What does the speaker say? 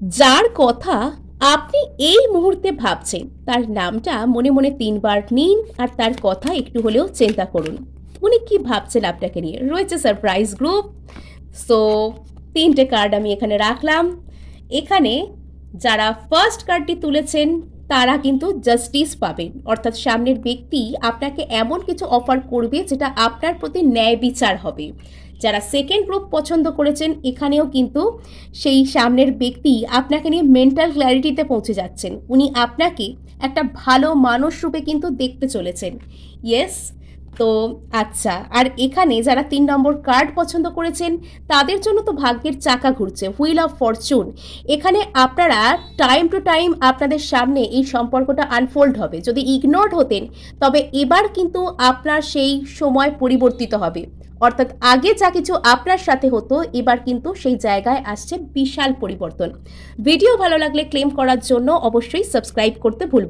যার কথা আপনি এই মুহূর্তে ভাবছেন তার নামটা মনে মনে ৩ বার নিন আর তার কথা একটু হলেও চিন্তা করুন। উনি কি ভাবছেন আপনাকে নিয়ে? রয়েছে সারপ্রাইজ গ্রুপ। সো ৩টে কার্ড আমি এখানে রাখলাম। এখানে যারা ফার্স্ট কার্ডটি তুলেছেন তারা কিন্তু জাস্টিস পাবেন, অর্থাৎ সামনের ব্যক্তি আপনাকে এমন কিছু অফার করবে যেটা আপনার প্রতি ন্যায় বিচার হবে। যারা সেকেন্ড গ্রুপ পছন্দ করেছেন এখানেও কিন্তু সেই সামনের ব্যক্তি আপনাকে নিয়ে মেন্টাল ক্ল্যারিটিতে পৌঁছে যাচ্ছেন। উনি আপনাকে একটা ভালো মানুষ রূপে কিন্তু দেখতে চলেছেন। ইয়েস। তো আচ্ছা, আর এখানে যারা ৩ নম্বর কার্ড পছন্দ করেছেন তাদের জন্য তো ভাগ্যের চাকা ঘুরছে, হুইল অফ ফরচুন। এখানে আপনারা টাইম টু টাইম আপনাদের সামনে এই সম্পর্কটা আনফোল্ড হবে। যদি ইগনোরড হতেন তবে এবার কিন্তু আপনার সেই সময় পরিবর্তিত হবে, অর্থাৎ আগে যা কিছু আপনার সাথে হতো এবার কিন্তু সেই জায়গায় আসছে বিশাল পরিবর্তন। ভিডিও ভালো লাগলে ক্লেম করার জন্য অবশ্যই সাবস্ক্রাইব করতে ভুলবেন।